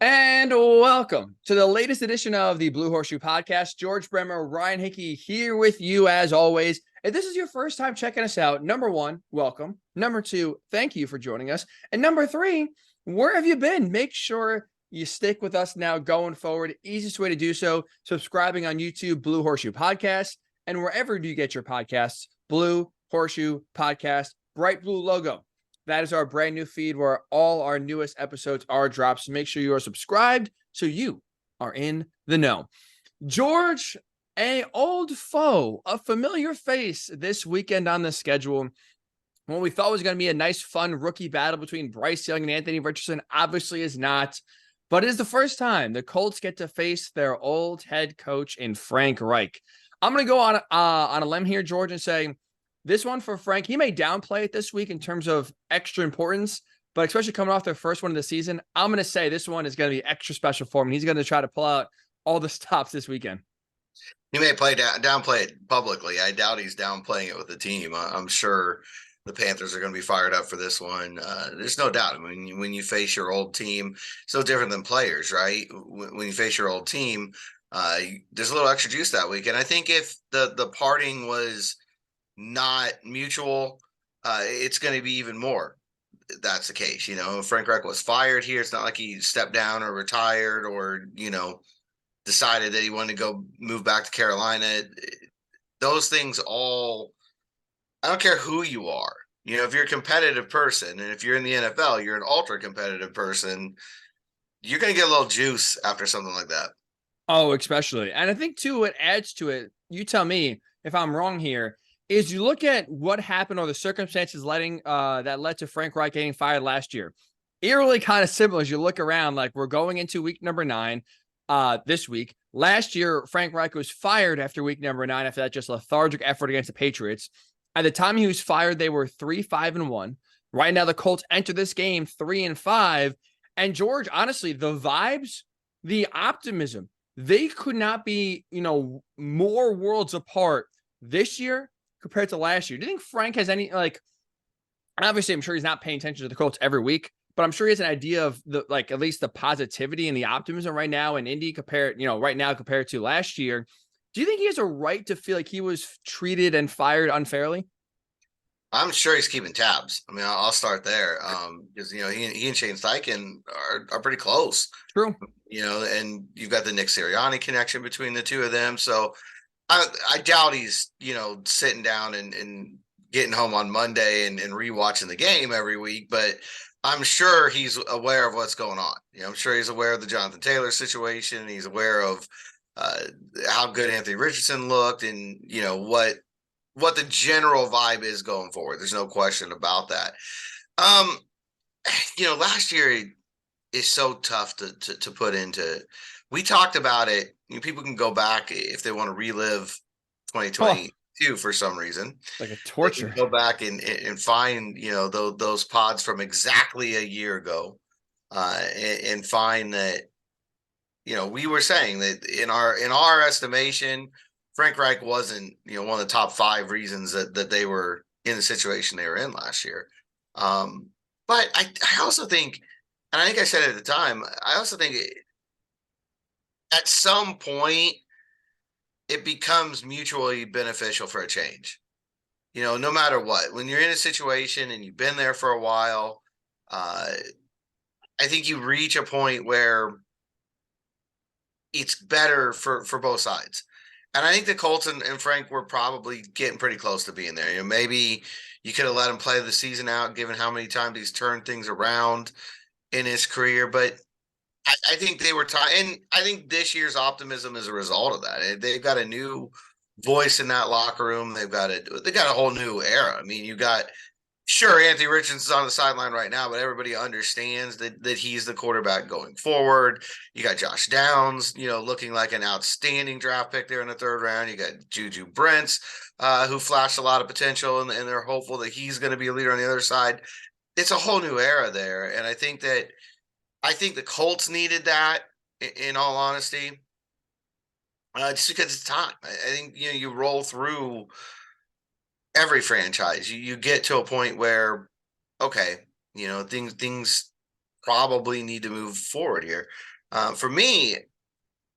And welcome to the latest edition of the Blue Horseshoe Podcast. George Bremer, Ryan Hickey here with you as always. If this is your first time checking us out, number one, welcome. Number two, thank you for joining us. And number three, where have you been? Make sure you stick with us now going forward. Easiest way to do so, subscribing on YouTube, Blue Horseshoe Podcast, and wherever you get your podcasts, Blue Horseshoe Podcast, bright blue logo. That is our brand new feed where all our newest episodes are dropped. So make sure you are subscribed so you are in the know. George, an old foe, a familiar face this weekend on the schedule. What we thought was going to be a nice, fun rookie battle between Bryce Young and Anthony Richardson obviously is not. But it is the first time the Colts get to face their old head coach in Frank Reich. I'm going to go on a limb here, George, and say, this one for Frank, he may downplay it this week in terms of extra importance, but especially coming off their first one of the season, I'm going to say this one is going to be extra special for him. He's going to try to pull out all the stops this weekend. He may downplay it publicly. I doubt he's downplaying it with the team. I'm sure the Panthers are going to be fired up for this one. There's no doubt. I mean, when you face your old team, it's no different than players, right? When you face your old team, there's a little extra juice that week. And I think if the parting was not mutual, it's going to be even more. That's the case. Frank Reich was fired here. It's not like he stepped down or retired or, decided that he wanted to go move back to Carolina. Those things all, I don't care who you are. If you're a competitive person and if you're in the NFL, you're an ultra competitive person, you're going to get a little juice after something like that. Oh, especially. And I think, too, what adds to it, you tell me if I'm wrong here, is you look at what happened or the circumstances that led to Frank Reich getting fired last year. Eerily kind of similar as you look around, like we're going into week number 9 this week. Last year, Frank Reich was fired after week number 9 after that just lethargic effort against the Patriots. At the time he was fired, they were 3-5-1. Right now, the Colts enter this game 3-5. And George, honestly, the vibes, the optimism, they could not be, more worlds apart this year compared to last year. Do you think Frank has any, obviously I'm sure he's not paying attention to the Colts every week, but I'm sure he has an idea of at least the positivity and the optimism right now in Indy compared to last year. Do you think he has a right to feel like he was treated and fired unfairly? I'm sure he's keeping tabs. I mean, I'll start there because, he and Shane Steichen are pretty close. True. And you've got the Nick Sirianni connection between the two of them. So I doubt he's, sitting down and getting home on Monday and rewatching the game every week, but I'm sure he's aware of what's going on. I'm sure he's aware of the Jonathan Taylor situation. He's aware of how good Anthony Richardson looked and, what the general vibe is going forward. There's no question about that. Last year is so tough to put into. We talked about it. People can go back if they want to relive 2022 for some reason. Like a torture. Go back and find those pods from exactly a year ago, and find that we were saying that in our estimation, Frank Reich wasn't one of the top 5 reasons that they were in the situation they were in last year. But I also think, and I think I said it at the time, I also think at some point it becomes mutually beneficial for a change. No matter what, when you're in a situation and you've been there for a while, I think you reach a point where it's better for both sides. And I think the Colts and Frank were probably getting pretty close to being there. Maybe you could have let him play the season out, given how many times he's turned things around in his career. But I think they were and I think this year's optimism is a result of that. They've got a new voice in that locker room. They got a whole new era. I mean, sure, Anthony Richardson's on the sideline right now, but everybody understands that he's the quarterback going forward. You got Josh Downs, looking like an outstanding draft pick there in the 3rd round. You got Juju Brents, who flashed a lot of potential, and they're hopeful that he's going to be a leader on the other side. It's a whole new era there, and I think the Colts needed that, in all honesty, just because it's time. I think you roll through every franchise. You get to a point where, okay, things probably need to move forward here. For me,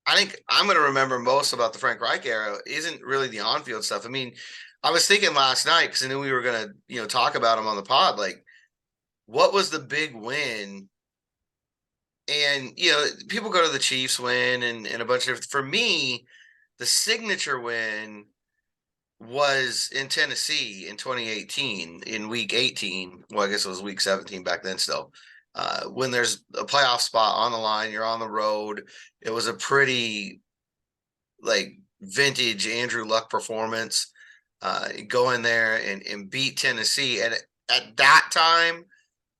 I think I'm going to remember most about the Frank Reich era isn't really the on-field stuff. I mean, I was thinking last night because I knew we were going to, talk about him on the pod. Like, what was the big win? And people go to the Chiefs win and a bunch of. For me, the signature win was in Tennessee in 2018 in week 18. Well, I guess it was week 17 back then still. When there's a playoff spot on the line, you're on the road. It was a pretty vintage Andrew Luck performance. Go in there and beat Tennessee. And at that time,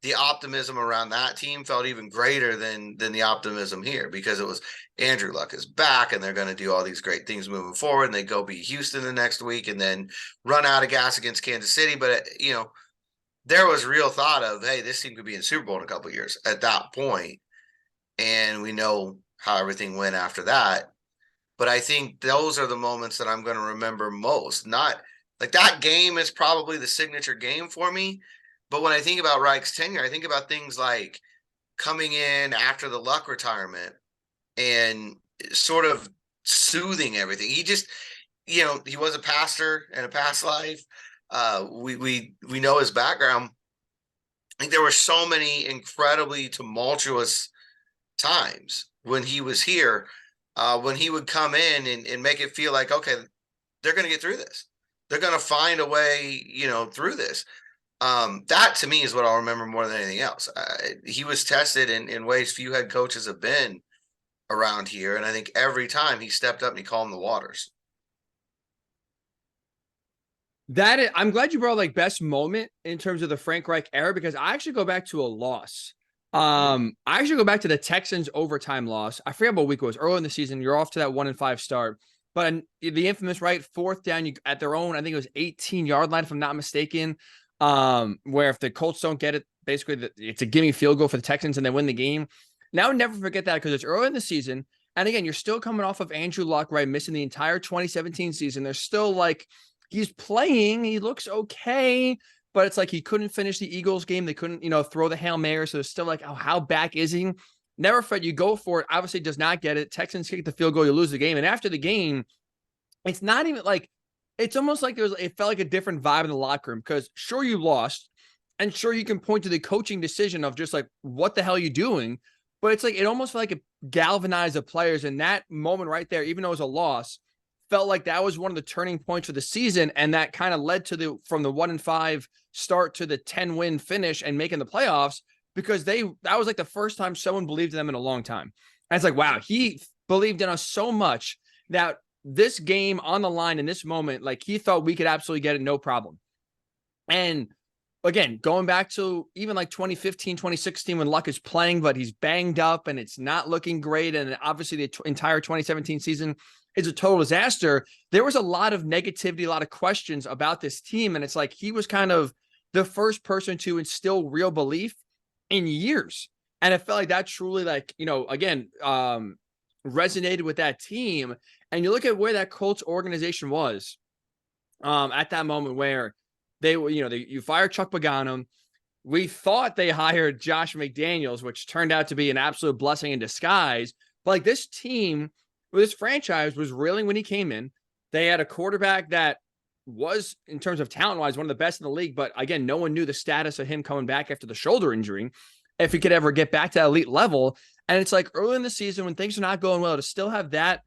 the optimism around that team felt even greater than the optimism here, because it was Andrew Luck is back and they're going to do all these great things moving forward. And they go beat Houston the next week and then run out of gas against Kansas City. But, there was real thought of, hey, this team could be in Super Bowl in a couple of years at that point. And we know how everything went after that. But I think those are the moments that I'm going to remember most. Not like that game is probably the signature game for me. But when I think about Reich's tenure, I think about things like coming in after the Luck retirement and sort of soothing everything. He just, he was a pastor in a past life. We know his background. I think there were so many incredibly tumultuous times when he was here, when he would come in and make it feel like, okay, they're going to get through this. They're going to find a way, through this. That to me is what I'll remember more than anything else. He was tested in ways few head coaches have been around here. And I think every time he stepped up and he calmed the waters. I'm glad you brought best moment in terms of the Frank Reich era, because I actually go back to a loss. I actually go back to the Texans overtime loss. I forget what week it was. Early in the season, you're off to that 1-5 start. But the infamous fourth down at their own, I think it was 18-yard line, if I'm not mistaken. Where if the Colts don't get it, basically it's a gimme field goal for the Texans and they win the game. Now, never forget that, because it's early in the season. And again, you're still coming off of Andrew Luck, missing the entire 2017 season. There's still he's playing, he looks okay, but it's he couldn't finish the Eagles game. They couldn't, throw the Hail Mary. So it's still oh, how back is he? Never forget, you go for it. Obviously does not get it. Texans kick the field goal, you lose the game. And after the game, it's not even it's almost it felt like a different vibe in the locker room, because sure, you lost, and sure, you can point to the coaching decision of just what the hell are you doing? But it's it almost felt like it galvanized the players. And that moment right there, even though it was a loss, felt like that was one of the turning points for the season. And that kind of led to from the 1-5 start to the 10-win finish and making the playoffs, because that was the first time someone believed in them in a long time. And it's wow, he believed in us so much that this game on the line in this moment, he thought we could absolutely get it, no problem. And again, going back to even 2015, 2016, when Luck is playing, but he's banged up and it's not looking great. And obviously the entire 2017 season is a total disaster. There was a lot of negativity, a lot of questions about this team. And it's he was kind of the first person to instill real belief in years. And it felt that truly again, resonated with that team. And you look at where that Colts organization was at that moment, where they were, you fired Chuck Pagano. We thought they hired Josh McDaniels, which turned out to be an absolute blessing in disguise. But this team, this franchise was reeling when he came in. They had a quarterback that was, in terms of talent-wise, one of the best in the league. But again, no one knew the status of him coming back after the shoulder injury, if he could ever get back to that elite level. And it's early in the season when things are not going well, to still have that,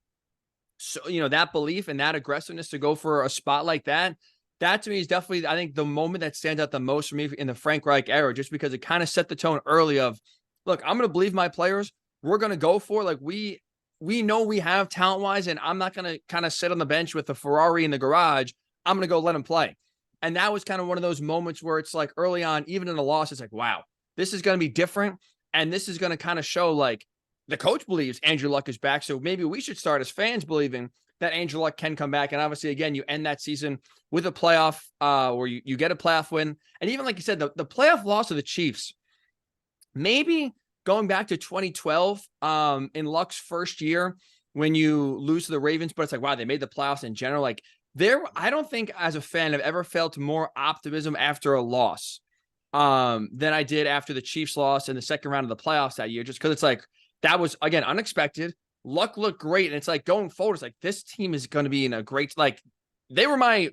that belief and that aggressiveness to go for a spot like that. That to me is definitely, I think, the moment that stands out the most for me in the Frank Reich era, just because it kind of set the tone early of, look, I'm going to believe my players. We're going to go for it. We know we have talent-wise, and I'm not going to kind of sit on the bench with the Ferrari in the garage. I'm going to go let him play. And that was kind of one of those moments where it's early on, even in a loss, it's wow, this is going to be different. And this is going to kind of show the coach believes Andrew Luck is back. So maybe we should start as fans believing that Andrew Luck can come back. And obviously, again, you end that season with a playoff where you get a playoff win. And even like you said, the playoff loss of the Chiefs, maybe going back to 2012 in Luck's first year when you lose to the Ravens, but it's wow, they made the playoffs in general. I don't think as a fan I've ever felt more optimism after a loss than I did after the Chiefs lost in the second round of the playoffs that year, just because it's like that was, again, unexpected. Luck looked great. And it's like going forward, it's like this team is going to be in a great, like they were my,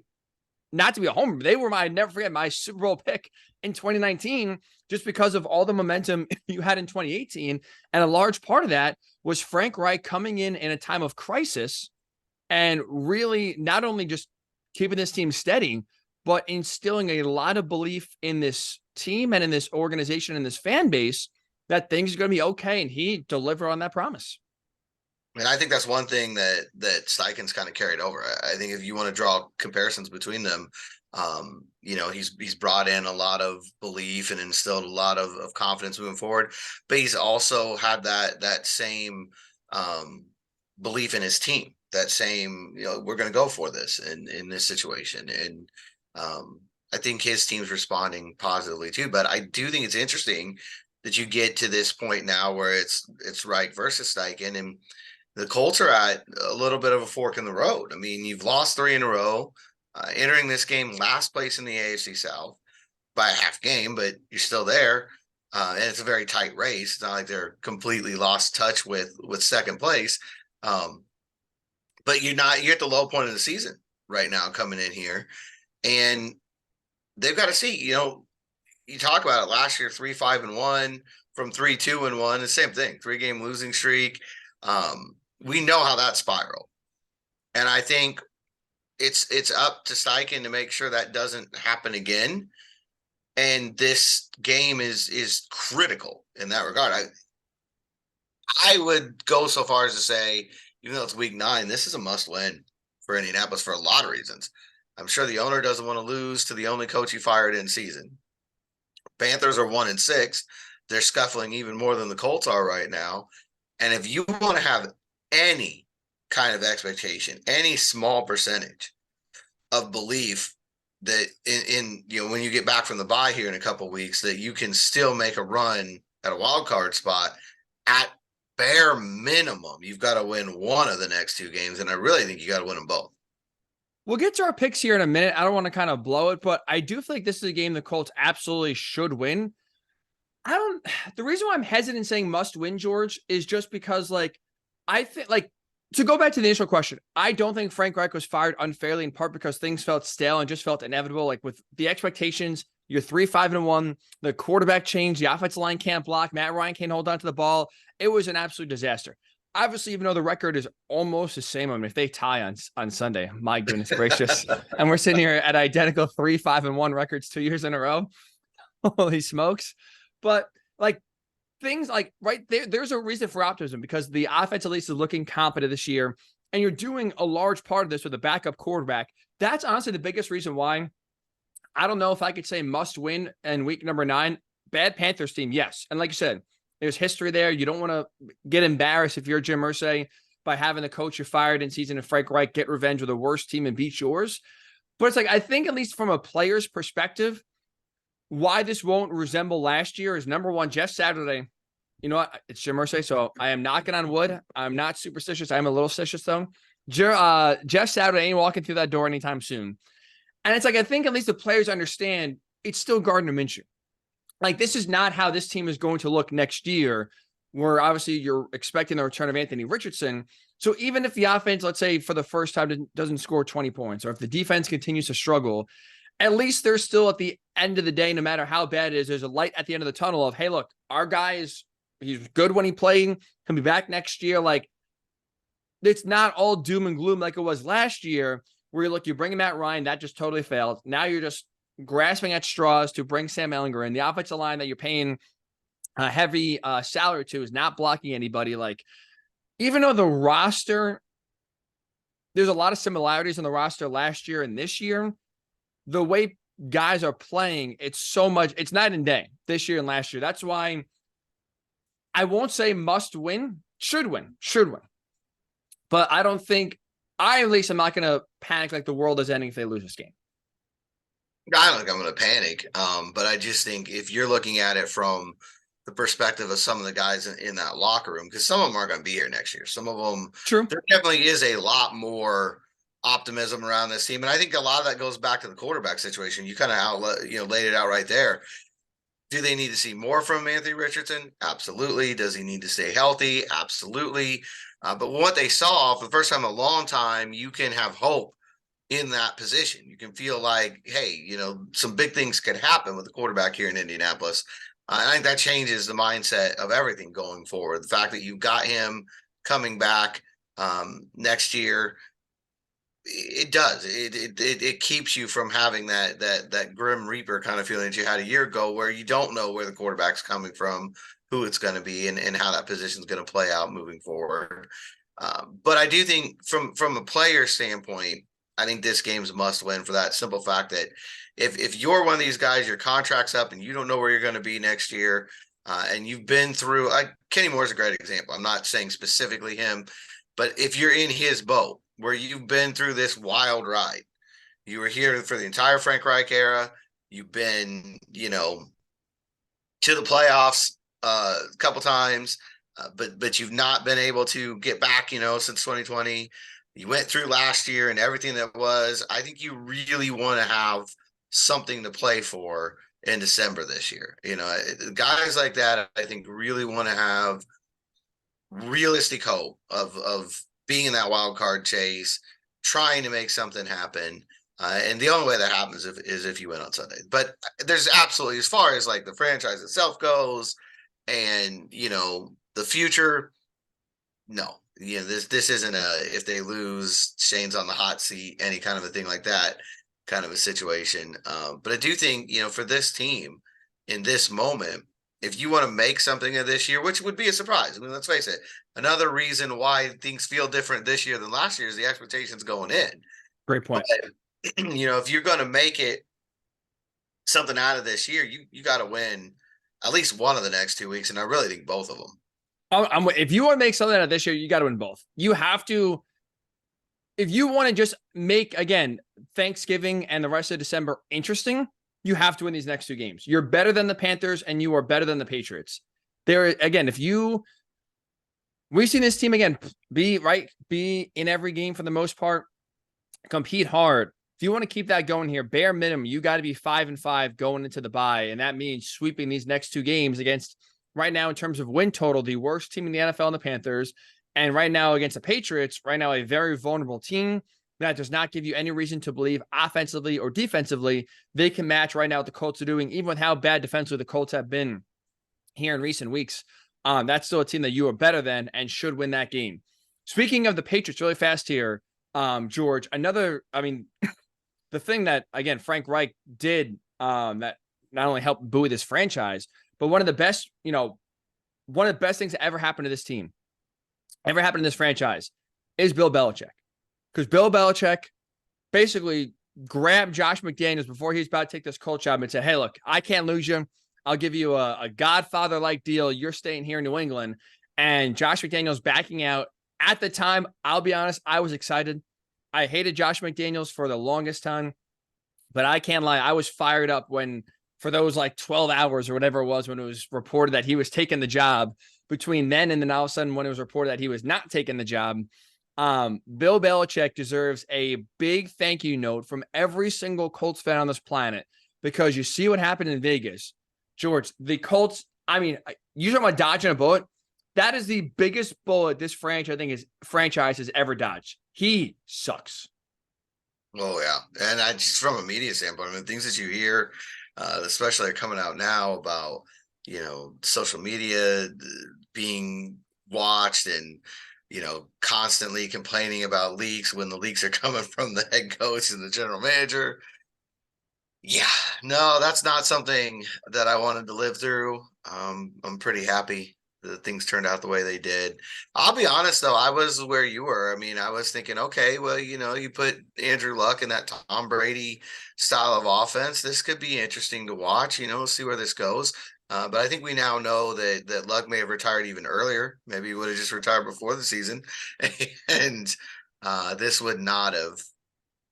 not to be a homer, but they were my, never forget, my Super Bowl pick in 2019, just because of all the momentum you had in 2018. And a large part of that was Frank Reich coming in a time of crisis and really not only just keeping this team steady, but instilling a lot of belief in this team and in this organization and this fan base that things are going to be okay. And he delivered on that promise. And I think that's one thing that Steichen's kind of carried over. I think if you want to draw comparisons between them, he's brought in a lot of belief and instilled a lot of confidence moving forward, but he's also had that same belief in his team, that same, we're going to go for this in this situation. And I think his team's responding positively too, but I do think it's interesting that you get to this point now where it's Reich versus Steichen, and the Colts are at a little bit of a fork in the road. I mean, you've lost 3 in a row, entering this game last place in the AFC South by a half game, but you're still there. And it's a very tight race. It's not like they're completely lost touch with second place. But you're at the low point of the season right now coming in here. And they've got to see, you talk about it last year, 3-5-1 from 3-2-1, the same thing, 3-game losing streak. We know how that spiraled. And I think it's up to Steichen to make sure that doesn't happen again. And this game is critical in that regard. I would go so far as to say, even though it's week 9, this is a must win for Indianapolis for a lot of reasons. I'm sure the owner doesn't want to lose to the only coach he fired in season. Panthers are 1-6. They're scuffling even more than the Colts are right now. And if you want to have any kind of expectation, any small percentage of belief that in when you get back from the bye here in a couple of weeks, that you can still make a run at a wild card spot, at bare minimum, you've got to win one of the next 2 games. And I really think you got to win them both. We'll get to our picks here in a minute. I don't want to kind of blow it, but I do feel like this is a game the Colts absolutely should win. The reason why I'm hesitant saying must win, George, is just because I think to go back to the initial question, I don't think Frank Reich was fired unfairly, in part because things felt stale and just felt inevitable. Like with the expectations, you're 3-5-1, the quarterback changed, the offensive line can't block, Matt Ryan can't hold on to the ball. It was an absolute disaster. Obviously, even though the record is almost the same, I mean, if they tie on Sunday, my goodness gracious, and we're sitting here at identical 3-5-1 records 2 years in a row, holy smokes. But things right there's a reason for optimism, because the offense at least is looking competent this year, and you're doing a large part of this with a backup quarterback. That's honestly the biggest reason why. I don't know if I could say must win in week number 9. Bad Panthers team, yes. And like you said, there's history there. You don't want to get embarrassed if you're Jim Irsay by having the coach you fired in season of Frank Reich get revenge with the worst team and beat yours. But it's I think at least from a player's perspective, why this won't resemble last year is, number one, Jeff Saturday. You know what? It's Jim Irsay, so I am knocking on wood. I'm not superstitious. I'm a little stitious, though. Jeff Saturday ain't walking through that door anytime soon. And it's I think at least the players understand it's still Gardner Minshew. This is not how this team is going to look next year, where obviously you're expecting the return of Anthony Richardson. So even if the offense, let's say for the first time, doesn't score 20 points, or if the defense continues to struggle, at least there's still, at the end of the day, no matter how bad it is, there's a light at the end of the tunnel of, hey, look, our guy he's good when he played, can be back next year. It's not all doom and gloom like it was last year, where you're bringing Matt Ryan, that just totally failed. Now you're just grasping at straws to bring Sam Ehlinger in. The offensive line that you're paying a heavy salary to is not blocking anybody. Even though the roster, there's a lot of similarities in the roster last year and this year, the way guys are playing, it's night and day this year and last year. That's why I won't say must win, should win. But I don't think, at least I'm not going to panic like the world is ending if they lose this game. I don't think I'm going to panic, but I just think if you're looking at it from the perspective of some of the guys in that locker room, because some of them aren't going to be here next year. Some of them, true. There definitely is a lot more optimism around this team, and I think a lot of that goes back to the quarterback situation. You kind of laid it out right there. Do they need to see more from Anthony Richardson? Absolutely. Does he need to stay healthy? Absolutely. But what they saw for the first time in a long time, you can have hope in that position. You can feel like, hey, some big things could happen with the quarterback here in Indianapolis. I think that changes the mindset of everything going forward. The fact that you've got him coming back next year, it does. It keeps you from having that Grim Reaper kind of feeling that you had a year ago, where you don't know where the quarterback's coming from, who it's going to be, and how that position is going to play out moving forward. But I do think from a player standpoint, I think this game's a must win for that simple fact that if you're one of these guys, your contract's up and you don't know where you're going to be next year, and you've been through, Kenny Moore's a great example. I'm not saying specifically him, but if you're in his boat where you've been through this wild ride, you were here for the entire Frank Reich era, you've been, to the playoffs a couple times, but you've not been able to get back, since 2020. You went through last year and everything that was. I think you really want to have something to play for in December this year. Guys like that, I think, really want to have realistic hope of being in that wild card chase, trying to make something happen. And the only way that happens is if you win on Sunday. But there's absolutely, as far as like the franchise itself goes and, the future, no. This isn't if they lose, Shane's on the hot seat, any kind of a thing like that kind of a situation. But I do think, for this team in this moment, if you want to make something of this year, which would be a surprise. I mean, let's face it, another reason why things feel different this year than last year is the expectations going in. Great point. But, if you're going to make it something out of this year, you got to win at least one of the next 2 weeks. And I really think both of them. If you want to make something out of this year, you got to win both. You have to, if you want to just make, again, Thanksgiving and the rest of December interesting, you have to win these next 2 games. You're better than the Panthers and you are better than the Patriots. Again, we've seen this team again be in every game for the most part, compete hard. If you want to keep that going here, bare minimum, you got to be 5-5 going into the bye. And that means sweeping these next 2 games against, right now, in terms of win total, the worst team in the NFL in the Panthers. And right now against the Patriots, right now, a very vulnerable team that does not give you any reason to believe offensively or defensively they can match right now what the Colts are doing, even with how bad defensively the Colts have been here in recent weeks. That's still a team that you are better than and should win that game. Speaking of the Patriots, really fast here, George, the thing that, again, Frank Reich did that not only helped buoy this franchise, but one of the best things that ever happened to this team, ever happened to this franchise, is Bill Belichick. Because Bill Belichick basically grabbed Josh McDaniels before he was about to take this Colts job and said, hey, look, I can't lose you. I'll give you a Godfather-like deal. You're staying here in New England. And Josh McDaniels backing out. At the time, I'll be honest, I was excited. I hated Josh McDaniels for the longest time. But I can't lie, I was fired up for those 12 hours or whatever it was when it was reported that he was taking the job, between then and then all of a sudden when it was reported that he was not taking the job. Bill Belichick deserves a big thank you note from every single Colts fan on this planet, because you see what happened in Vegas. George, the Colts, you're talking about dodging a bullet. That is the biggest bullet this franchise has ever dodged. He sucks. Oh, yeah. And just from a media standpoint, things that you hear, especially coming out now about, social media being watched and, constantly complaining about leaks when the leaks are coming from the head coach and the general manager. Yeah, no, that's not something that I wanted to live through. I'm pretty happy that things turned out the way they did. I'll be honest, though, I was where you were. I was thinking, okay, well, you put Andrew Luck in that Tom Brady style of offense. This could be interesting to watch, see where this goes. But I think we now know that Luck may have retired even earlier. Maybe he would have just retired before the season. And this would not have.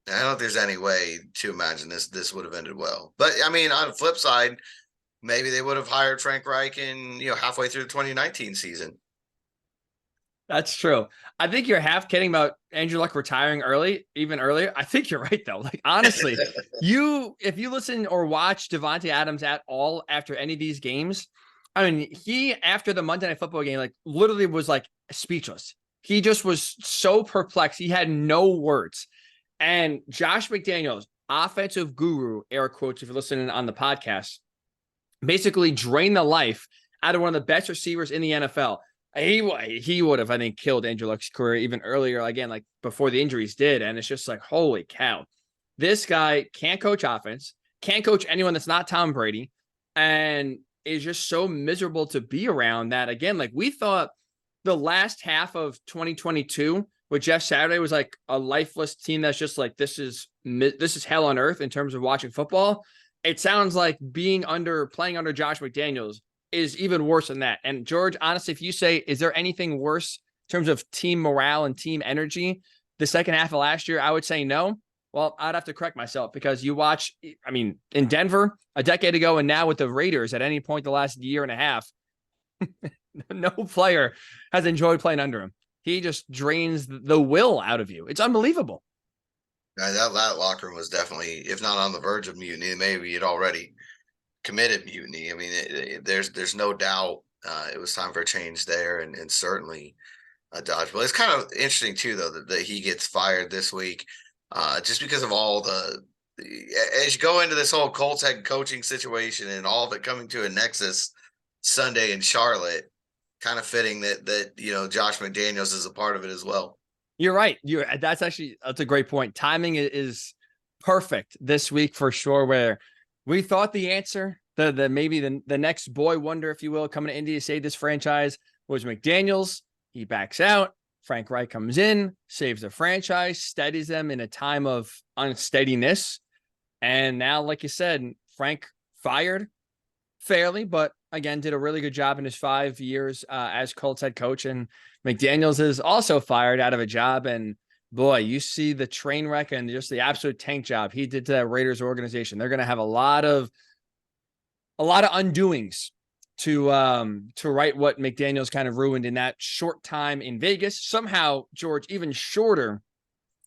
I don't know if there's any way to imagine this would have ended well. But, on the flip side, maybe they would have hired Frank Reich in, halfway through the 2019 season. That's true. I think you're half kidding about Andrew Luck retiring early, even earlier. I think you're right though. Like honestly, if you listen or watch Devontae Adams at all after any of these games, I mean, he after the Monday Night Football game, like literally was like speechless. He just was so perplexed. He had no words. And Josh McDaniels, offensive guru, air quotes, if you're listening on the podcast, basically drained the life out of one of the best receivers in the NFL. He would have, I think, killed Andrew Luck's career even earlier, again, like before the injuries did. And it's just like, holy cow. This guy can't coach offense, can't coach anyone that's not Tom Brady, and is just so miserable to be around that, again, like we thought the last half of 2022 with Jeff Saturday was like a lifeless team that's just like, this is hell on earth in terms of watching football. It sounds like playing under Josh McDaniels is even worse than that. And George, honestly, if you say, is there anything worse in terms of team morale and team energy the second half of last year? I would say no. Well, I'd have to correct myself because you watch, I mean, in Denver a decade ago and now with the Raiders at any point the last year and a half, no player has enjoyed playing under him. He just drains the will out of you. It's unbelievable. That locker room was definitely, if not on the verge of mutiny, maybe it already committed mutiny. I mean, there's no doubt it was time for a change there, and certainly a dodgeball. It's kind of interesting too, though, that he gets fired this week, just because of all as you go into this whole Colts head coaching situation and all of it coming to a nexus Sunday in Charlotte. Kind of fitting that Josh McDaniels is a part of it as well. You're right. That's a great point. Timing is perfect this week for sure. Where we thought the answer, maybe the next boy wonder, if you will, coming to Indy to save this franchise was McDaniels. He backs out. Frank Reich comes in, saves the franchise, steadies them in a time of unsteadiness. And now, like you said, Frank fired fairly, but again, did a really good job in his 5 years as Colts head coach. And McDaniels is also fired out of a job. And boy, you see the train wreck and just the absolute tank job he did to that Raiders organization. They're going to have a lot of undoings to right what McDaniels kind of ruined in that short time in Vegas. Somehow, George, even shorter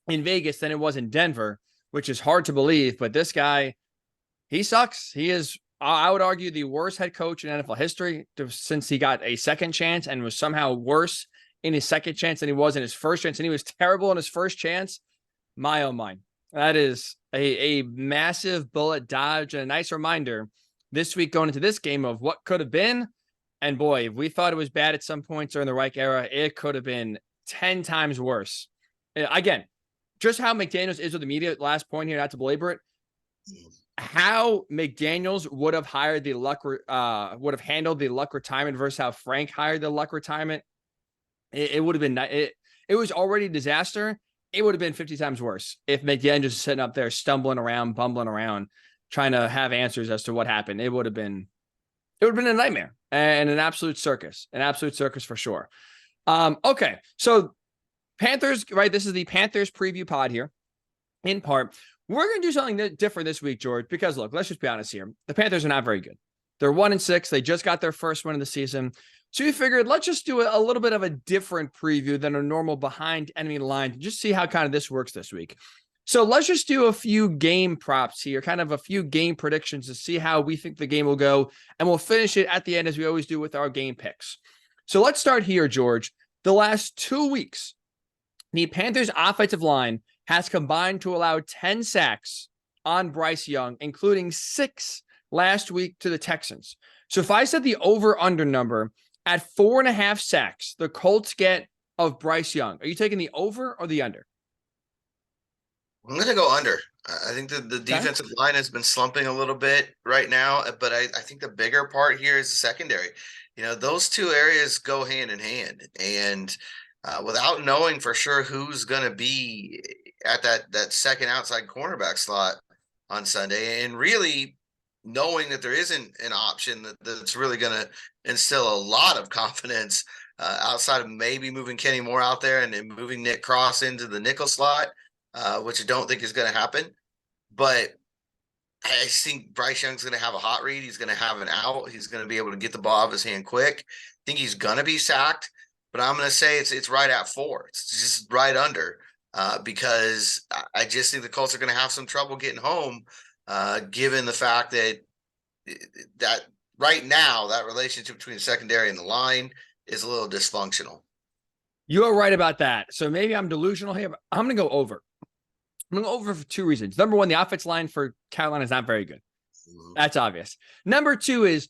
in Vegas than it was in Denver, which is hard to believe. But this guy, he sucks. He is, I would argue, the worst head coach in NFL history since he got a second chance and was somehow worse in his second chance than he was in his first chance. And he was terrible in his first chance. My oh my. That is a massive bullet dodge and a nice reminder this week going into this game of what could have been. And boy, if we thought it was bad at some points during the Reich era, it could have been 10 times worse. Again, just how McDaniels is with the media, last point here, not to belabor it, how McDaniels would have hired the Luck, would have handled the Luck retirement versus how Frank hired the Luck retirement. It would have been, it was already a disaster. It would have been 50 times worse if McDaniels was sitting up there stumbling around, bumbling around, trying to have answers as to what happened. It would have been a nightmare and an absolute circus for sure. Okay. So Panthers, right? This is the Panthers preview pod here in part. We're going to do something different this week, George, because look, let's just be honest here. The Panthers are not very good. They're 1-6. They just got their first win of the season. So we figured let's just do a little bit of a different preview than a normal behind enemy line to just see how kind of this works this week. So let's just do a few game props here, kind of a few game predictions to see how we think the game will go. And we'll finish it at the end as we always do with our game picks. So let's start here, George. The last 2 weeks, the Panthers offensive line has combined to allow 10 sacks on Bryce Young, including 6 last week to the Texans. So if I set the over-under number at 4.5 sacks, the Colts get of Bryce Young, are you taking the over or the under? I'm going to go under. I think the defensive line has been slumping a little bit right now, but I think the bigger part here is the secondary. Those two areas go hand in hand. And without knowing for sure who's going to be at that second outside cornerback slot on Sunday, and really knowing that there isn't an option that's really going to instill a lot of confidence outside of maybe moving Kenny Moore out there and moving Nick Cross into the nickel slot, which I don't think is going to happen. But I think Bryce Young's going to have a hot read. He's going to have an out. He's going to be able to get the ball out of his hand quick. I think he's going to be sacked. but I'm going to say it's right at 4. It's just right under, because I just think the Colts are going to have some trouble getting home, given the fact that right now that relationship between the secondary and the line is a little dysfunctional. You are right about that. So maybe I'm delusional here, but I'm going to go over. I'm going to go over for 2 reasons. Number one, the offensive line for Carolina is not very good. That's obvious. Number 2 is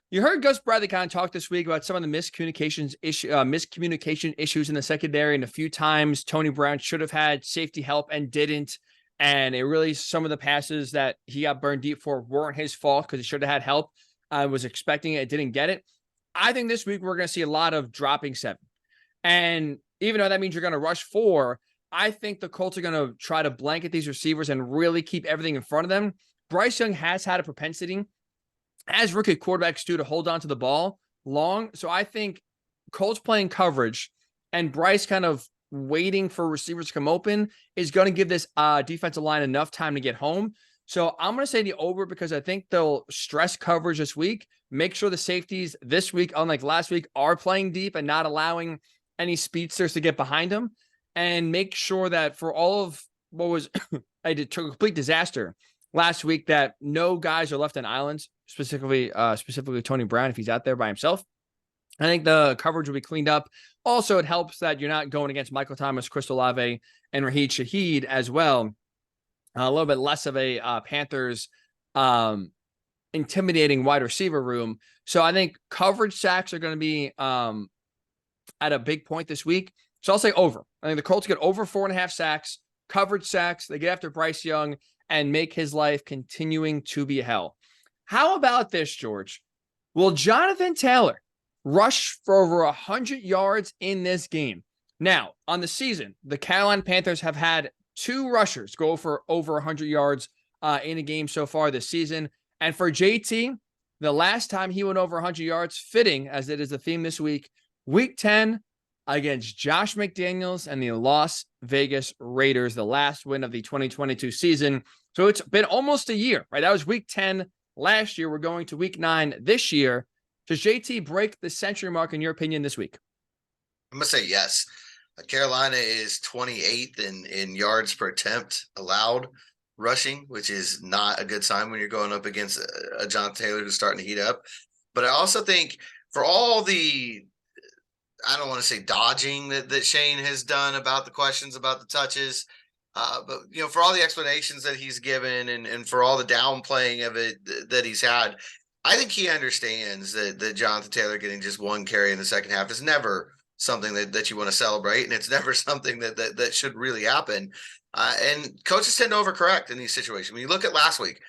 you heard Gus Bradley kind of talk this week about some of the miscommunication issues in the secondary, and a few times Tony Brown should have had safety help and didn't. And it really, some of the passes that he got burned deep for weren't his fault because he should have had help. I was expecting it, didn't get it. I think this week we're going to see a lot of dropping 7. And even though that means you're going to rush 4, I think the Colts are going to try to blanket these receivers and really keep everything in front of them. Bryce Young has had a propensity, as rookie quarterbacks do, to hold on to the ball long. So I think Colts playing coverage and Bryce kind of waiting for receivers to come open is going to give this defensive line enough time to get home. So I'm going to say the over because I think they'll stress coverage this week, make sure the safeties this week, unlike last week, are playing deep and not allowing any speedsters to get behind them, and make sure that for all of what was a complete disaster last week, that no guys are left on islands, specifically Tony Brown, if he's out there by himself. I think the coverage will be cleaned up. Also, it helps that you're not going against Michael Thomas, Chris Olave, and Raheem Shaheed as well. A little bit less of a Panthers intimidating wide receiver room. So I think coverage sacks are going to be at a big point this week. So I'll say over. I think the Colts get over 4.5 sacks, coverage sacks. They get after Bryce Young and make his life continuing to be hell. How about this, George? Will Jonathan Taylor rush for over 100 yards in this game? Now, on the season, the Carolina Panthers have had 2 rushers go for over 100 yards in a game so far this season. And for JT, the last time he went over 100 yards, fitting as it is the theme this week, Week 10 against Josh McDaniels and the Las Vegas Raiders, the last win of the 2022 season. So it's been almost a year, right? That was Week 10 last year. We're going to Week 9 this year. Does JT break the century mark, in your opinion, this week? I'm going to say yes. Carolina is 28th in yards per attempt allowed rushing, which is not a good sign when you're going up against a Jonathan Taylor who's starting to heat up. But I also think for all the, I don't want to say dodging that Shane has done about the questions about the touches, but for all the explanations that he's given and for all the downplaying of it that he's had, I think he understands that Jonathan Taylor getting just 1 carry in the second half is never something that you want to celebrate, and it's never something that should really happen. And coaches tend to overcorrect in these situations. When you look at last week,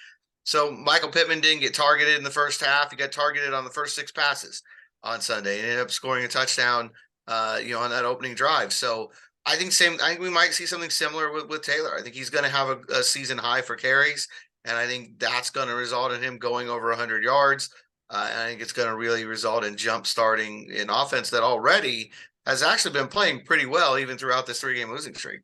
so Michael Pittman didn't get targeted in the first half. He got targeted on the first 6 passes on Sunday and ended up scoring a touchdown, on that opening drive. So I think we might see something similar with Taylor. I think he's going to have a season high for carries, and I think that's going to result in him going over 100 yards. And I think it's going to really result in jump starting an offense that already has actually been playing pretty well, even throughout this 3-game losing streak.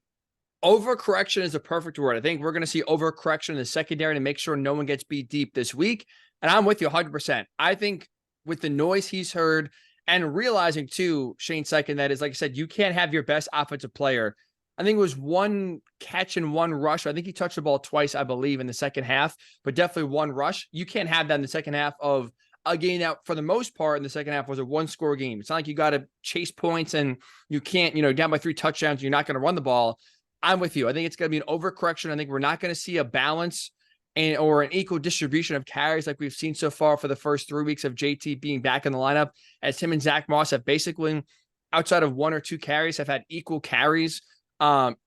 Overcorrection is a perfect word. I think we're going to see overcorrection in the secondary to make sure no one gets beat deep this week. And I'm with you 100%. I think with the noise he's heard and realizing too, Shane Steichen, that is, like I said, you can't have your best offensive player. I think it was 1 catch and 1 rush. I think he touched the ball twice, I believe, in the second half, but definitely 1 rush. You can't have that in the second half of a game that, for the most part, in the second half was a 1-score game. It's not like you got to chase points and you can't, down by 3 touchdowns, you're not going to run the ball. I'm with you. I think it's going to be an overcorrection. I think we're not going to see a balance or an equal distribution of carries like we've seen so far for the first 3 weeks of JT being back in the lineup, as him and Zach Moss have basically, outside of 1 or 2 carries, have had equal carries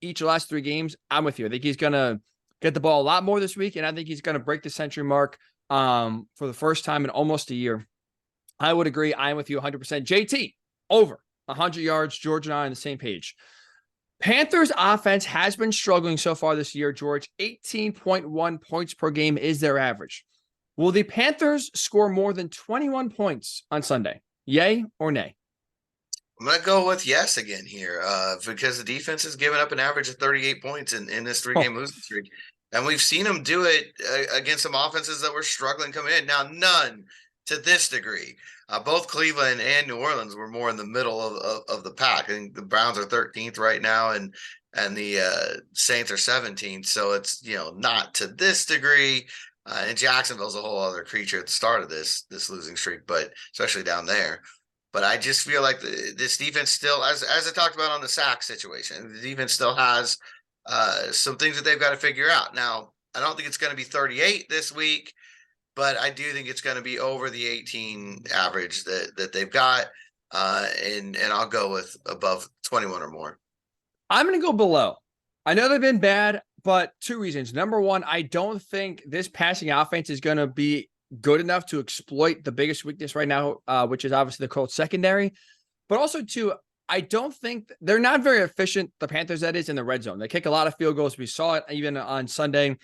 each of the last 3 games. I'm with you. I think he's going to get the ball a lot more this week, and I think he's going to break the century mark for the first time in almost a year. I would agree. I am with you 100%. JT, over 100 yards. George and I are on the same page. Panthers offense has been struggling so far this year, George. 18.1 points per game is their average. Will the Panthers score more than 21 points on Sunday? Yay or nay? I'm going to go with yes again here, because the defense has given up an average of 38 points in this 3-game losing streak. And we've seen them do it against some offenses that were struggling coming in. Now, none to this degree. Both Cleveland and New Orleans were more in the middle of the pack. I think the Browns are 13th right now, and the Saints are 17th. So it's, not to this degree. And Jacksonville's a whole other creature at the start of this losing streak, but especially down there. But I just feel like this defense still, as I talked about on the sack situation, the defense still has some things that they've got to figure out. Now, I don't think it's going to be 38 this week, but I do think it's going to be over the 18 average that they've got, and I'll go with above 21 or more. I'm going to go below. I know they've been bad, but two reasons. Number one, I don't think this passing offense is going to be good enough to exploit the biggest weakness right now, which is obviously the Colts secondary. But also, two, I don't think they're not very efficient, the Panthers, that is, in the red zone. They kick a lot of field goals. We saw it even on Sunday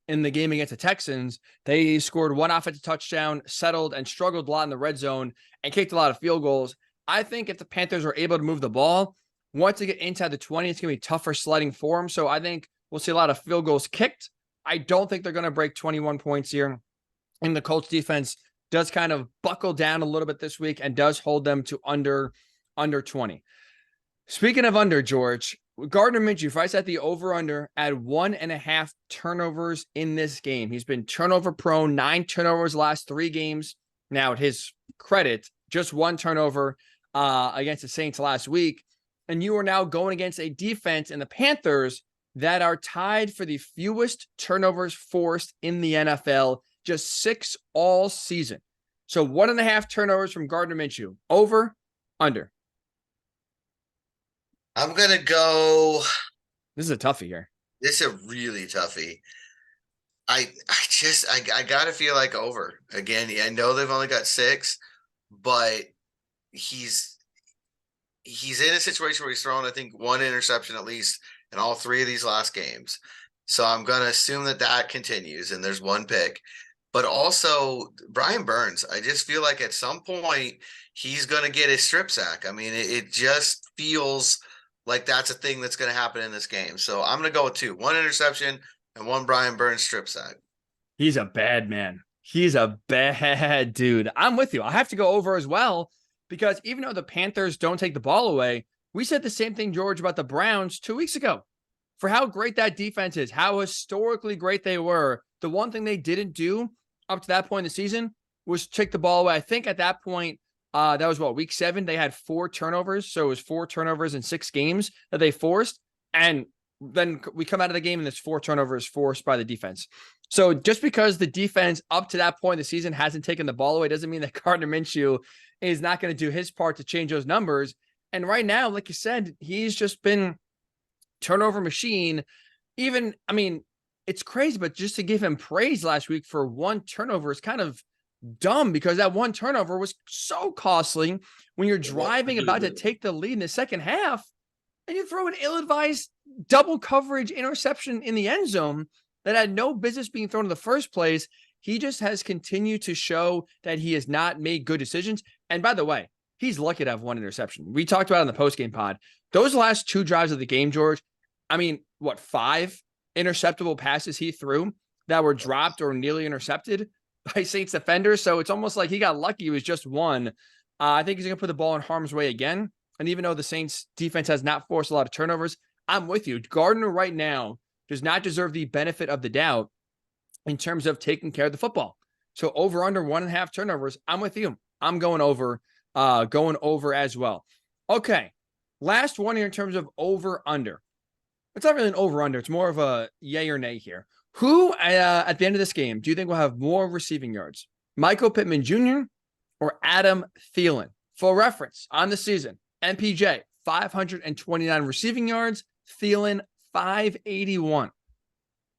in the game against the Texans. They scored one offensive touchdown, settled, and struggled a lot in the red zone and kicked a lot of field goals. I think if the Panthers are able to move the ball, once they get inside the 20, it's going to be tougher sledding for them. So I think we'll see a lot of field goals kicked. I don't think they're going to break 21 points here. And the Colts defense does kind of buckle down a little bit this week and does hold them to under 20. Speaking of under, George, Gardner Minshew, if I set the over-under at 1.5 turnovers in this game, he's been turnover prone, 9 turnovers the last 3 games. Now, at his credit, just 1 turnover against the Saints last week. And you are now going against a defense in the Panthers that are tied for the fewest turnovers forced in the NFL, just 6 all season. So 1.5 turnovers from Gardner Minshew. Over, under. I'm going to go. This is a toughie here. This is a really toughie. I got to feel like over. Again, I know they've only got 6, but he's in a situation where he's thrown, I think, 1 interception at least in all 3 of these last games. So I'm going to assume that continues and there's 1 pick. But also, Brian Burns, I just feel like at some point he's going to get a strip sack. I mean, it just feels like that's a thing that's going to happen in this game. So I'm going to go with 2. 1 interception and 1 Brian Burns strip sack. He's a bad man. He's a bad dude. I'm with you. I have to go over as well, because even though the Panthers don't take the ball away, we said the same thing, George, about the Browns 2 weeks ago. For how great that defense is, how historically great they were, the one thing they didn't do up to that point in the season was take the ball away. I think at that point, that was week 7, they had 4 turnovers. So it was 4 turnovers in 6 games that they forced. And then we come out of the game and there's 4 turnovers forced by the defense. So just because the defense up to that point in the season hasn't taken the ball away doesn't mean that Gardner Minshew is not going to do his part to change those numbers. And right now, like you said, he's just been turnover machine. Even, I mean, it's crazy, but just to give him praise last week for 1 turnover is kind of dumb, because that 1 turnover was so costly when you're driving about to take the lead in the second half and you throw an ill-advised double coverage interception in the end zone that had no business being thrown in the first place. He just has continued to show that he has not made good decisions. And by the way, he's lucky to have 1 interception. We talked about it in the post-game pod. Those last 2 drives of the game, George, I mean, 5 interceptable passes he threw that were dropped or nearly intercepted by Saints defenders. So it's almost like he got lucky. It was just 1. I think he's going to put the ball in harm's way again. And even though the Saints defense has not forced a lot of turnovers, I'm with you. Gardner right now does not deserve the benefit of the doubt in terms of taking care of the football. So over under 1.5 turnovers, I'm with you. I'm going over as well. Okay. Last one here in terms of over under. It's not really an over under. It's more of a yay or nay here. Who at the end of this game do you think will have more receiving yards? Michael Pittman Jr. or Adam Thielen? For reference, on the season, MPJ, 529 receiving yards, Thielen, 581.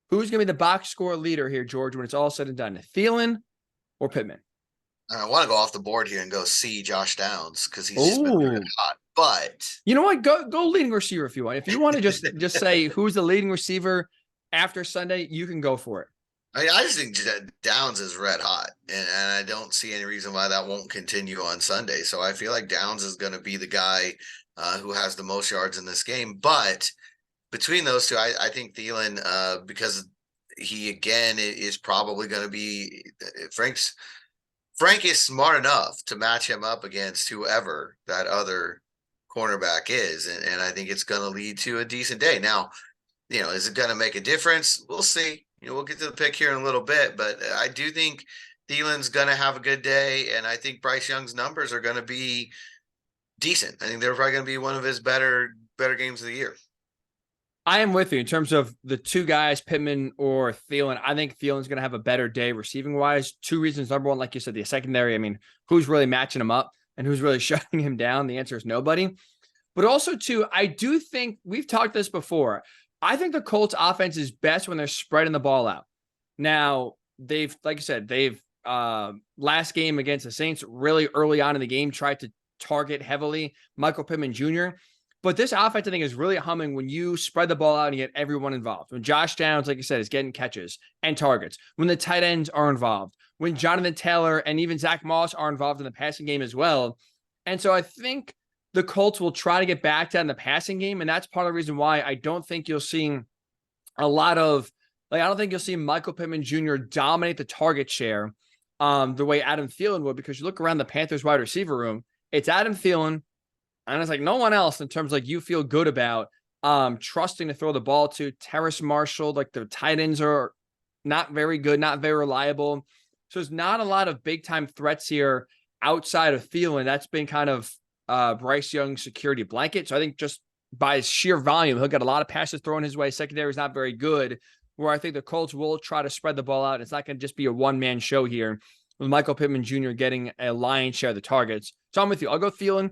Who's going to be the box score leader here, George, when it's all said and done? Thielen or Pittman? I want to go off the board here and go see Josh Downs, because he's just been really hot. But you know what? Go leading receiver if you want. If you want to just say who's the leading receiver after Sunday, you can go for it. I just think Downs is red hot, and I don't see any reason why that won't continue on Sunday. So I feel like Downs is going to be the guy who has the most yards in this game. But between those two, I think Thielen, because he, again, is probably going to be Frank is smart enough to match him up against whoever that other cornerback is. And I think it's going to lead to a decent day. Now, is it going to make a difference? We'll see. We'll get to the pick here in a little bit, but I do think Thielen's going to have a good day. And I think Bryce Young's numbers are going to be decent. I think they're probably going to be one of his better games of the year. I am with you in terms of the two guys, Pittman or Thielen. I think Thielen's going to have a better day receiving wise. Two reasons. Number one, like you said, the secondary. I mean, who's really matching him up and who's really shutting him down? The answer is nobody. But also, too, I do think we've talked this before. I think the Colts offense is best when they're spreading the ball out. Now, they've, like I said, last game against the Saints, really early on in the game, tried to target heavily Michael Pittman Jr., but this offense, I think, is really humming when you spread the ball out and get everyone involved. When Josh Downs, like you said, is getting catches and targets. When the tight ends are involved. When Jonathan Taylor and even Zach Moss are involved in the passing game as well. And so I think the Colts will try to get back down the passing game. And that's part of the reason why I don't think you'll see a lot of, I don't think you'll see Michael Pittman Jr. dominate the target share the way Adam Thielen would, because you look around the Panthers wide receiver room, it's Adam Thielen, and it's like no one else in terms like you feel good about trusting to throw the ball to. Terrace Marshall, like the tight ends are not very good, not very reliable. So there's not a lot of big time threats here outside of Thielen. That's been kind of Bryce Young's security blanket. So I think just by sheer volume, he'll get a lot of passes thrown his way. Secondary is not very good, where I think the Colts will try to spread the ball out. It's not going to just be a one-man show here with Michael Pittman Jr. getting a lion's share of the targets. So I'm with you. I'll go Thielen.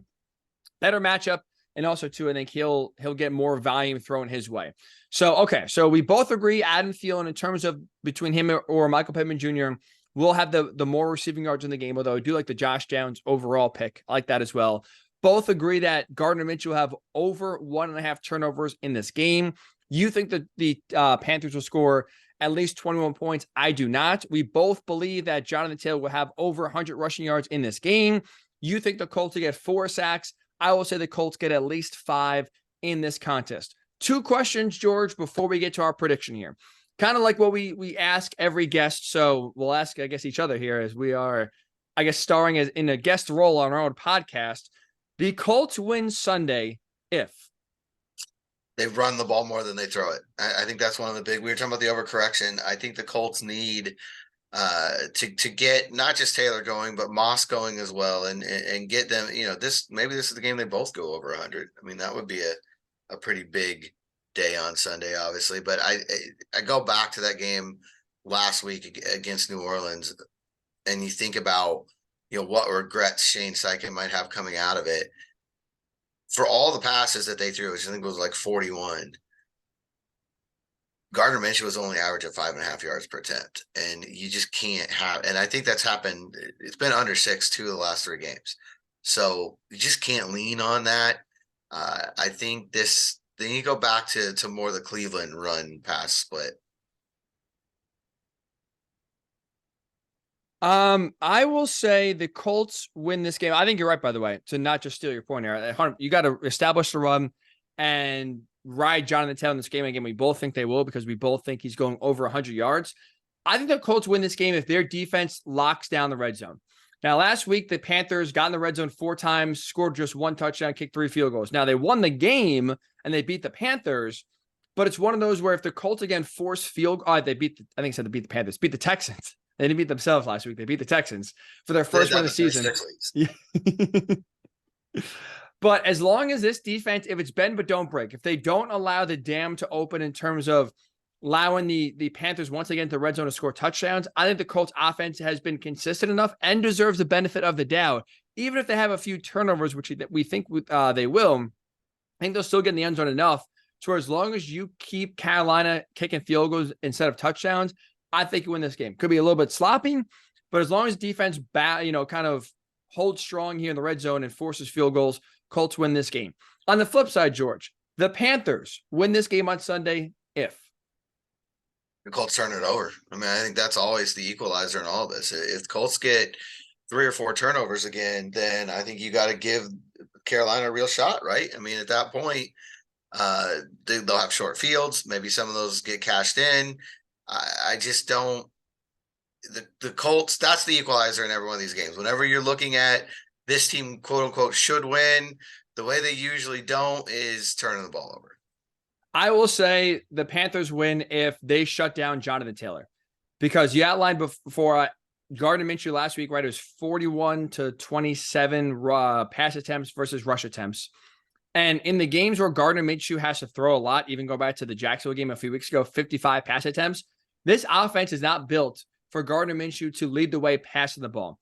Better matchup. And also, too, I think he'll get more volume thrown his way. So, okay. So we both agree Adam Thielen, in terms of between him or Michael Pittman Jr., will have the more receiving yards in the game, although I do like the Josh Downs overall pick. I like that as well. Both agree that Gardner Minshew will have over 1.5 turnovers in this game. You think that the Panthers will score at least 21 points. I do not. We both believe that Jonathan Taylor will have over 100 rushing yards in this game. You think the Colts will get 4 sacks. I will say the Colts get at least 5 in this contest. 2 questions, George, before we get to our prediction here. Kind of like what we ask every guest. So we'll ask, I guess, each other here, as we are, I guess, starring as in a guest role on our own podcast. The Colts win Sunday if they run the ball more than they throw it. I think that's one of the big. We were talking about the overcorrection. I think the Colts need to get not just Taylor going, but Moss going as well, and get them. This is the game they both go over 100. I mean, that would be a pretty big day on Sunday, obviously. But I go back to that game last week against New Orleans, and you think about what regrets Shane Steichen might have coming out of it. For all the passes that they threw, which I think was like 41, Gardner Minshew was only average of 5.5 yards per attempt. And you just can't have, and I think that's happened. It's been under 6 2 of the last 3 games. So you just can't lean on that. I think then you go back to more the Cleveland run pass split. I will say the Colts win this game. I think you're right, by the way, to not just steal your point here. You got to establish the run and ride Jonathan Taylor in this game. Again, we both think they will, because we both think he's going over 100 yards. I think the Colts win this game if their defense locks down the red zone. Now, last week, the Panthers got in the red zone 4 times, scored just 1 touchdown, kicked 3 field goals. Now, they won the game and they beat the Panthers, but it's one of those where if the Colts again force field, they beat the Panthers, beat the Texans. They didn't beat themselves last week. They beat the Texans for their first win of the season. But as long as this defense, if it's bend but don't break, if they don't allow the dam to open in terms of allowing the Panthers once again to red zone to score touchdowns, I think the Colts offense has been consistent enough and deserves the benefit of the doubt. Even if they have a few turnovers, which we think they will, I think they'll still get in the end zone enough to where as long as you keep Carolina kicking field goals instead of touchdowns, I think you win this game. Could be a little bit sloppy, but as long as defense kind of holds strong here in the red zone and forces field goals, Colts win this game. On the flip side, George, the Panthers win this game on Sunday if the Colts turn it over. I mean, I think that's always the equalizer in all this. If Colts get 3 or 4 turnovers again, then I think you got to give Carolina a real shot, right? I mean, at that point, they'll have short fields. Maybe some of those get cashed in. I just don't. the Colts, that's the equalizer in every one of these games. Whenever you're looking at this team, quote unquote, should win, the way they usually don't is turning the ball over. I will say the Panthers win if they shut down Jonathan Taylor, because you outlined before Gardner Minshew last week, right? It was 41 to 27 pass attempts versus rush attempts. And in the games where Gardner Minshew has to throw a lot, even go back to the Jacksonville game a few weeks ago, 55 pass attempts, this offense is not built for Gardner Minshew to lead the way passing the ball.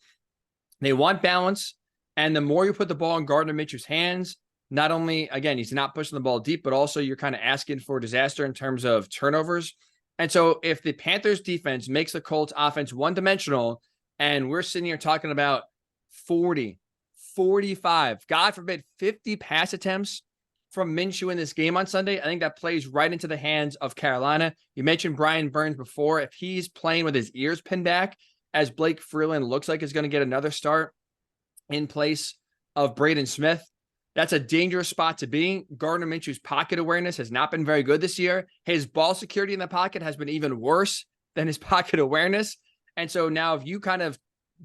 They want balance, and the more you put the ball in Gardner Minshew's hands, not only, again, he's not pushing the ball deep, but also you're kind of asking for disaster in terms of turnovers. And so if the Panthers defense makes the Colts offense one-dimensional, and we're sitting here talking about 40, 45, God forbid, 50 pass attempts from Minshew in this game on Sunday, I think that plays right into the hands of Carolina. You mentioned Brian Burns before. If he's playing with his ears pinned back, as Blake Freeland looks like is going to get another start in place of Braden Smith, that's a dangerous spot to be. Gardner Minshew's pocket awareness has not been very good this year. His ball security in the pocket has been even worse than his pocket awareness. And so now if you kind of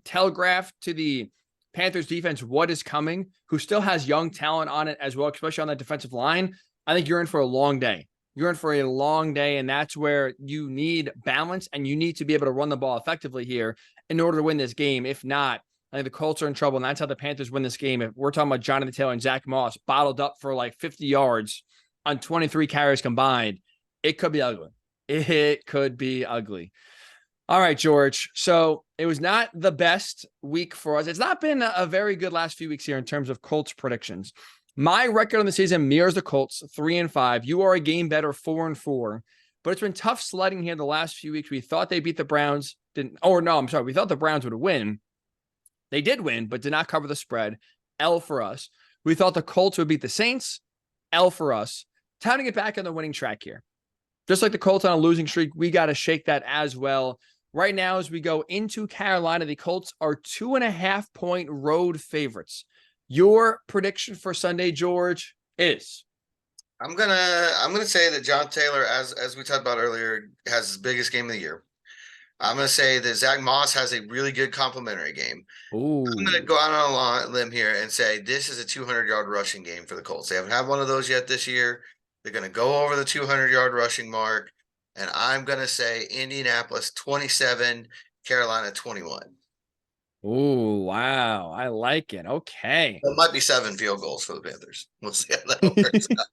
telegraph to the Panthers defense what is coming, who still has young talent on it as well, especially on that defensive line, I think you're in for a long day. You're in for a long day, and that's where you need balance, and you need to be able to run the ball effectively here in order to win this game. If not, I think the Colts are in trouble, and that's how the Panthers win this game. If we're talking about Jonathan Taylor and Zach Moss bottled up for like 50 yards on 23 carries combined, it could be ugly. It could be ugly. All right, George. So it was not the best week for us. It's not been a very good last few weeks here in terms of Colts predictions. My record on the season mirrors the Colts, 3-5. You are a game better, 4-4. But it's been tough sledding here the last few weeks. We thought they beat the Browns. We thought the Browns would win. They did win, but did not cover the spread. L for us. We thought the Colts would beat the Saints. L for us. Time to get back on the winning track here. Just like the Colts on a losing streak, we got to shake that as well. Right now, as we go into Carolina, the Colts are 2.5-point road favorites. Your prediction for Sunday, George, is? I'm gonna say that John Taylor, as we talked about earlier, has his biggest game of the year. I'm gonna say that Zach Moss has a really good complimentary game. Ooh. I'm gonna go out on a limb here and say this is a 200-yard rushing game for the Colts. They haven't had one of those yet this year. They're gonna go over the 200-yard rushing mark, and I'm gonna say Indianapolis 27, Carolina 21. Oh, wow. I like it. Okay. It might be 7 field goals for the Panthers. We'll see how that works out.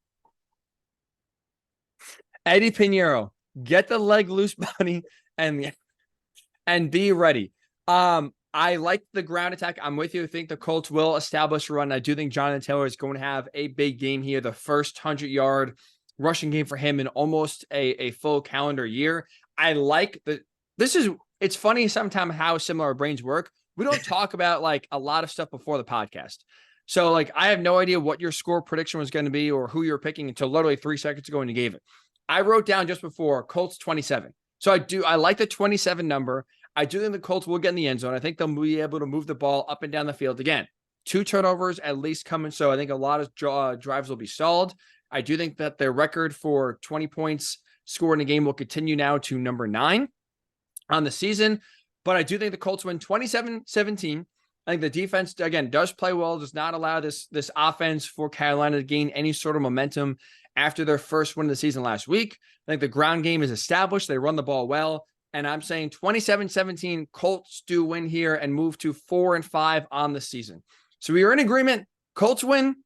Eddie Pinheiro, get the leg loose, buddy, and be ready. I like the ground attack. I'm with you. I think the Colts will establish a run. I do think Jonathan Taylor is going to have a big game here. The first 100-yard rushing game for him in almost a full calendar year. I like it's funny sometimes how similar our brains work. We don't talk about like a lot of stuff before the podcast. So like, I have no idea what your score prediction was going to be or who you're picking until literally 3 seconds ago when you gave it. I wrote down just before Colts 27. So I like the 27 number. I do think the Colts will get in the end zone. I think they'll be able to move the ball up and down the field. Again, 2 turnovers at least coming. So I think a lot of drives will be stalled. I do think that their record for 20 points scored in a game will continue now to number 9 on the season. But I do think the Colts win 27-17. I think the defense, again, does play well, does not allow this offense for Carolina to gain any sort of momentum after their first win of the season last week. I think the ground game is established. They run the ball well. And I'm saying 27-17, Colts do win here and move to 4-5 on the season. So we are in agreement. Colts win,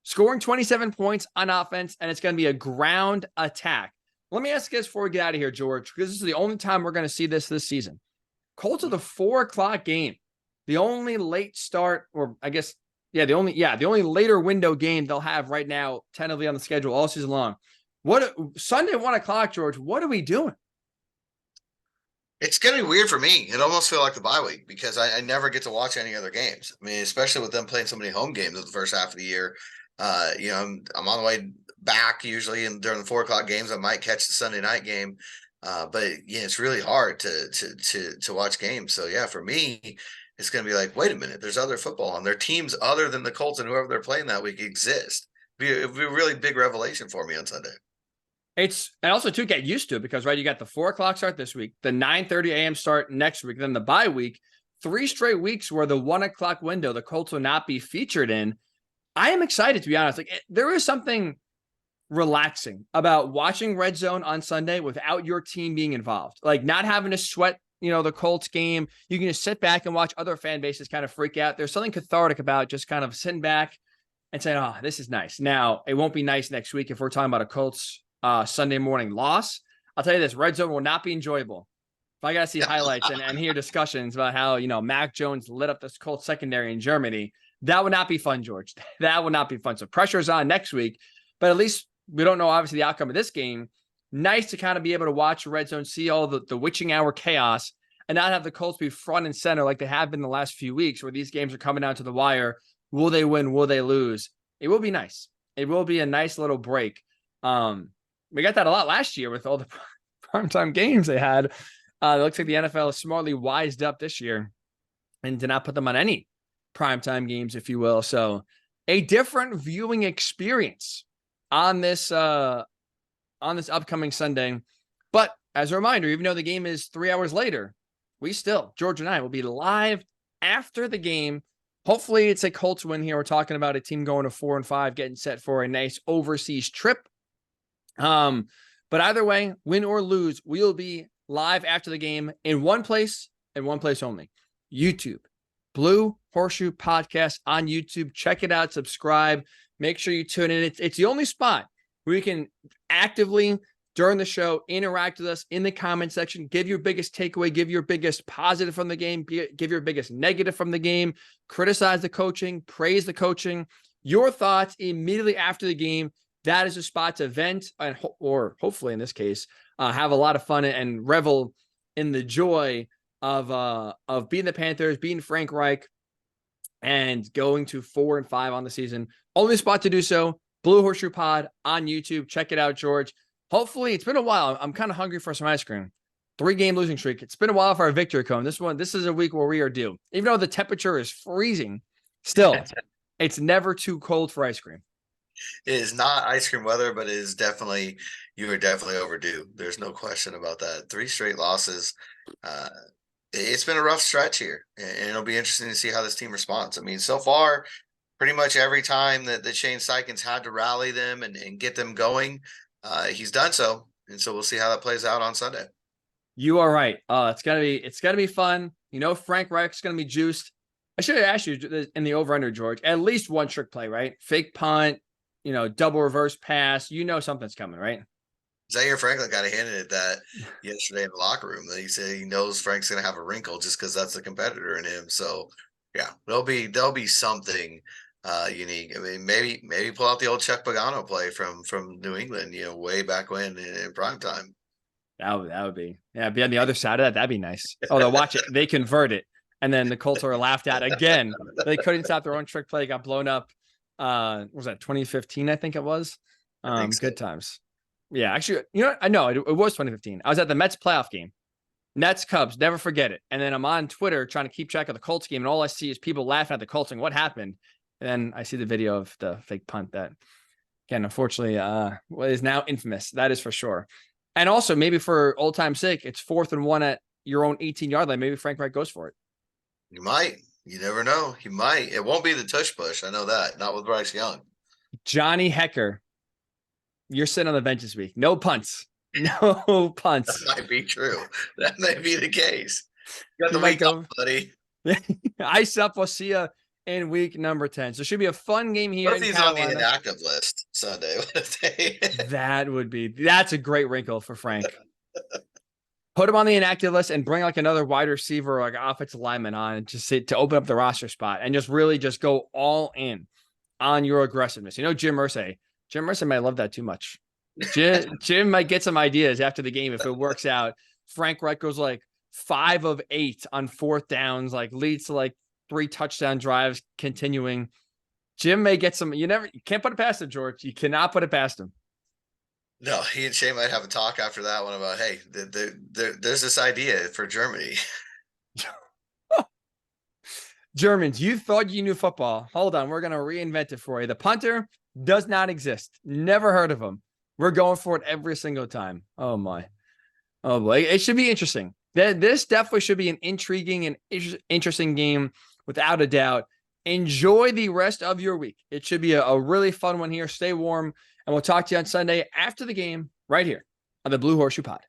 scoring 27 points on offense, and it's going to be a ground attack. Let me ask you this before we get out of here, George, because this is the only time we're going to see this season. Colts are the 4:00 game, the only late start, or I guess, the only later window game they'll have right now, tentatively on the schedule all season long. Sunday 1:00, George? What are we doing? It's going to be weird for me. It almost feels like the bye week because I never get to watch any other games. I mean, especially with them playing so many home games in the first half of the year. I'm on the way back usually, and during the 4:00 games, I might catch the Sunday night game. But it's really hard to watch games. So yeah, for me, it's going to be like, wait a minute, there's other football on. Their teams other than the Colts and whoever they're playing that week exist. It'd be a really big revelation for me on Sunday. And also to get used to it because, right, you got the 4:00 start this week, the 9:30 a.m. start next week, then the bye week, 3 straight weeks where the 1:00 window the Colts will not be featured in. I am excited, to be honest. There is something relaxing about watching Red Zone on Sunday without your team being involved, like not having to sweat, the Colts game. You can just sit back and watch other fan bases kind of freak out. There's something cathartic about just kind of sitting back and saying, oh, this is nice. Now, it won't be nice next week if we're talking about a Colts Sunday morning loss. I'll tell you this, Red Zone will not be enjoyable. If I got to see highlights and hear discussions about how, Mac Jones lit up this Colts secondary in Germany, that would not be fun, George. That would not be fun. So pressure's on next week, but at least we don't know, obviously, the outcome of this game. Nice to kind of be able to watch Red Zone, see all the witching hour chaos, and not have the Colts be front and center like they have been the last few weeks where these games are coming down to the wire. Will they win? Will they lose? It will be nice. It will be a nice little break. We got that a lot last year with all the primetime games they had. It looks like the NFL is smartly wised up this year and did not put them on any primetime games, if you will. So a different viewing experience on this upcoming Sunday. But as a reminder, even though the game is 3 hours later, George and I will be live after the game. Hopefully it's a Colts win here. We're talking about a team going to 4-5, getting set for a nice overseas trip. But either way, win or lose, we'll be live after the game in one place and one place only. YouTube, Blue Horseshoe Podcast on YouTube. Check it out. Subscribe. Make sure you tune in. It's the only spot where you can actively, during the show, interact with us in the comment section. Give your biggest takeaway. Give your biggest positive from the game. Give your biggest negative from the game. Criticize the coaching. Praise the coaching. Your thoughts immediately after the game. That is a spot to vent or hopefully in this case, have a lot of fun and revel in the joy of beating the Panthers, beating Frank Reich, and going to 4-5 on the season. Only spot to do so, Blue Horseshoe Pod on YouTube. Check it out, George. Hopefully, it's been a while. I'm kind of hungry for some ice cream. 3-game losing streak. It's been a while for our victory cone. This is a week where we are due. Even though the temperature is freezing, still, it's never too cold for ice cream. It is not ice cream weather, but you are definitely overdue. There's no question about that. 3 straight losses. It's been a rough stretch here, and it'll be interesting to see how this team responds. I mean, so far, pretty much every time that Shane Steichen's had to rally them and get them going, he's done so. And so we'll see how that plays out on Sunday. You are right. It's gonna be fun. Frank Reich's gonna be juiced. I should have asked you in the over-under, George, at least one trick play, right? Fake punt, double reverse pass. Something's coming, right? Zaire Franklin got handed it that yesterday in the locker room. That he said he knows Frank's going to have a wrinkle just because that's the competitor in him. So, yeah, there'll be something unique. I mean, maybe pull out the old Chuck Pagano play from New England, way back when in prime time. That would be, be on the other side of that. That'd be nice. Oh, they'll watch it. They convert it, and then the Colts are laughed at again. They couldn't stop their own trick play. Got blown up. What was that 2015? I think it was. So. Good times. Yeah, actually, I know it was 2015. I was at the Mets playoff game. Nets, Cubs, never forget it. And then I'm on Twitter trying to keep track of the Colts game, and all I see is people laughing at the Colts and what happened. And then I see the video of the fake punt that, again, unfortunately, is now infamous. That is for sure. And also, maybe for old time's sake, it's 4th and 1 at your own 18-yard line. Maybe Frank Reich goes for it. You might. You never know. He might. It won't be the tush push. I know that. Not with Bryce Young. Johnny Hecker. You're sitting on the bench this week. No punts. No punts. That might be true. That may be the case. You got the week up, buddy. Ice up. We'll see you in week number 10. So it should be a fun game here. What if he's on the inactive list Sunday? That's a great wrinkle for Frank. Put him on the inactive list and bring like another wide receiver or like offensive lineman on just to open up the roster spot and just really just go all in on your aggressiveness. Jim Irsay might love that too much. Jim might get some ideas after the game if it works out. Frank Reich goes like 5 of 8 on 4th downs, like leads to like 3 touchdown drives continuing. Jim may get some. You can't put it past him, George. You cannot put it past him. No, he and Shane might have a talk after that one about, hey, there's this idea for Germany. Germans, you thought you knew football. Hold on, we're going to reinvent it for you. The punter does not exist. Never heard of him. We're going for it every single time. Oh my. Oh boy. It should be interesting. This definitely should be an intriguing and interesting game without a doubt. Enjoy the rest of your week. It should be a really fun one here. Stay warm, and we'll talk to you on Sunday after the game right here on the Blue Horseshoe Pod.